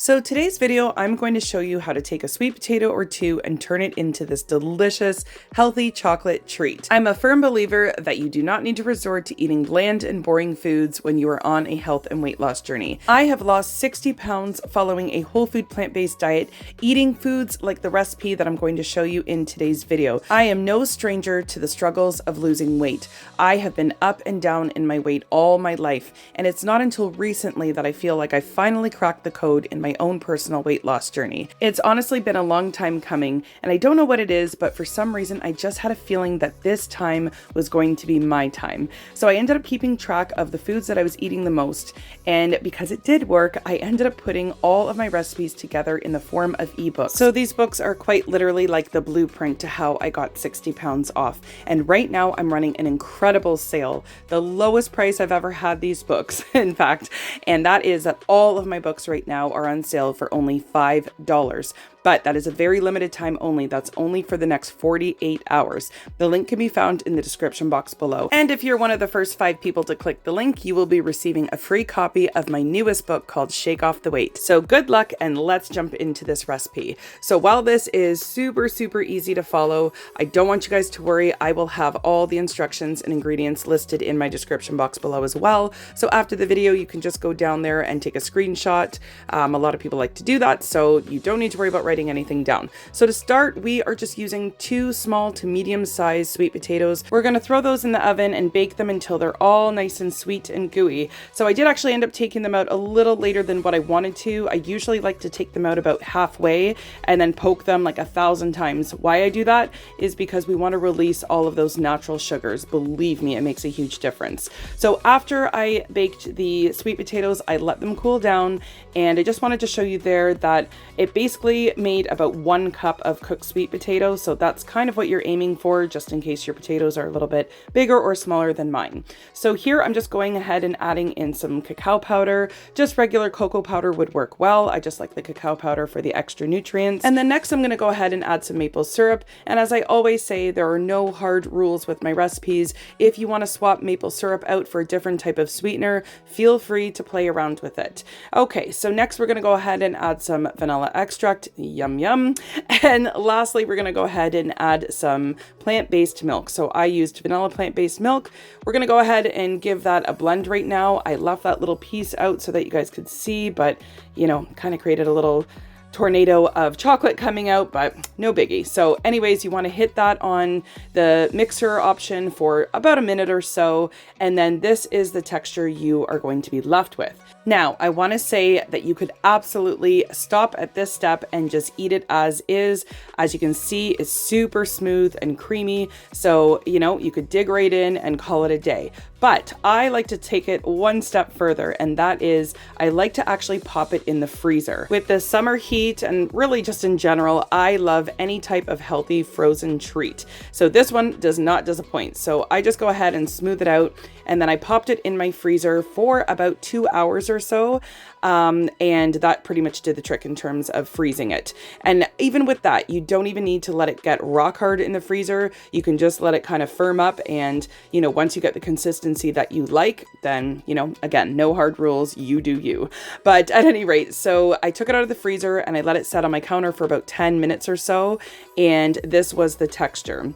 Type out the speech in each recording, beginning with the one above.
So today's video, I'm going to show you how to take a sweet potato or two and turn it into this delicious, healthy chocolate treat. I'm a firm believer that you do not need to resort to eating bland and boring foods when you are on a health and weight loss journey. I have lost 60 pounds following a whole food plant-based diet, eating foods like the recipe that I'm going to show you in today's video. I am no stranger to the struggles of losing weight. I have been up and down in my weight all my life, and it's not until recently that I feel like I finally cracked the code in my own personal weight loss journey. It's honestly been a long time coming, and I don't know what it is, but for some reason I just had a feeling that this time was going to be my time. So I ended up keeping track of the foods that I was eating the most, and because it did work, I ended up putting all of my recipes together in the form of ebooks. So these books are quite literally like the blueprint to how I got 60 pounds off. And right now I'm running an incredible sale, the lowest price I've ever had these books, in fact, and that is that all of my books right now are on sale for only $5. But that is a very limited time only. That's only for the next 48 hours. The link can be found in the description box below. And if you're one of the first 5 people to click the link, you will be receiving a free copy of my newest book called Shake Off the Weight. So good luck, and let's jump into this recipe. So while this is super easy to follow, I don't want you guys to worry. I will have all the instructions and ingredients listed in my description box below as well. So after the video, you can just go down there and take a screenshot. A lot of people like to do that, so you don't need to worry about writing anything down. So to start, we are just using 2 small to medium-sized sweet potatoes. We're going to throw those in the oven and bake them until they're all nice and sweet and gooey. So I did actually end up taking them out a little later than what I wanted to. I usually like to take them out about halfway and then poke them like 1,000 times. Why I do that is because we want to release all of those natural sugars. Believe me, it makes a huge difference. So after I baked the sweet potatoes, I let them cool down, and I just wanted to show you there that it basically made about 1 cup of cooked sweet potato. So that's kind of what you're aiming for, just in case your potatoes are a little bit bigger or smaller than mine. So here I'm just going ahead and adding in some cacao powder. Just regular cocoa powder would work well. I just like the cacao powder for the extra nutrients. And then next I'm going to go ahead and add some maple syrup. And as I always say, there are no hard rules with my recipes. If you want to swap maple syrup out for a different type of sweetener, feel free to play around with it. Okay, so next we're going to go ahead and add some vanilla extract. Yum yum. And lastly, we're going to go ahead and add some plant-based milk. So I used vanilla plant-based milk. We're going to go ahead and give that a blend right now. I left that little piece out so that you guys could see, but you know, kind of created a little tornado of chocolate coming out, but no biggie. So anyways, you want to hit that on the mixer option for about a minute or so, and then this is the texture you are going to be left with. Now, I want to say that you could absolutely stop at this step and just eat it as is. As you can see, it's super smooth and creamy. So, you know, you could dig right in and call it a day. But I like to take it one step further, and that is I like to actually pop it in the freezer. With the summer heat and really just in general, I love any type of healthy frozen treat. So this one does not disappoint. So I just go ahead and smooth it out, and then I popped it in my freezer for about 2 hours or so. And that pretty much did the trick in terms of freezing it. And even with that, you don't even need to let it get rock hard in the freezer. You can just let it kind of firm up, and you know, once you get the consistency that you like, then, you know, again, no hard rules, you do you. But at any rate, so I took it out of the freezer and I let it set on my counter for about 10 minutes or so, and this was the texture.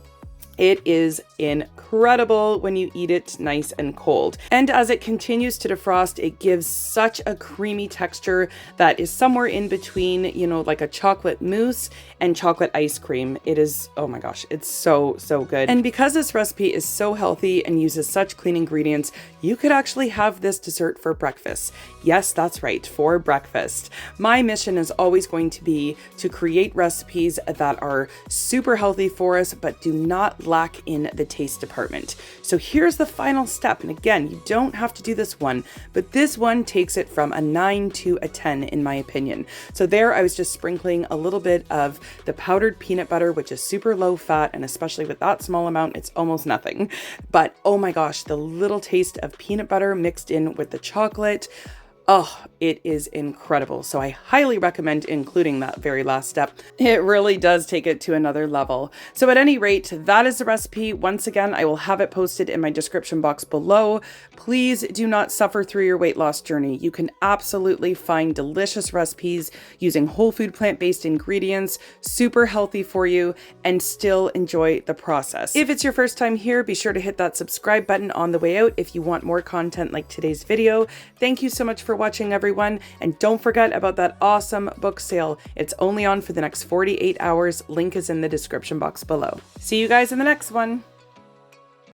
It is incredible when you eat it nice and cold. And as it continues to defrost, it gives such a creamy texture that is somewhere in between, you know, like a chocolate mousse and chocolate ice cream. It is, oh my gosh, it's so good. And because this recipe is so healthy and uses such clean ingredients, you could actually have this dessert for breakfast. Yes, that's right, for breakfast. My mission is always going to be to create recipes that are super healthy for us, but do not lack in the taste department. So here's the final step. And again, you don't have to do this one, but this one takes it from a 9 to a 10 in my opinion. So there I was just sprinkling a little bit of the powdered peanut butter, which is super low fat, and especially with that small amount, it's almost nothing. But oh my gosh, the little taste of peanut butter mixed in with the chocolate. Oh, it is incredible. So I highly recommend including that very last step. It really does take it to another level. So at any rate, that is the recipe. Once again, I will have it posted in my description box below. Please do not suffer through your weight loss journey. You can absolutely find delicious recipes using whole food plant-based ingredients, super healthy for you, and still enjoy the process. If it's your first time here, be sure to hit that subscribe button on the way out if you want more content like today's video. Thank you so much for watching, everyone, and don't forget about that awesome book sale. It's only on for the next 48 hours. Link is in the description box below. See you guys in the next one.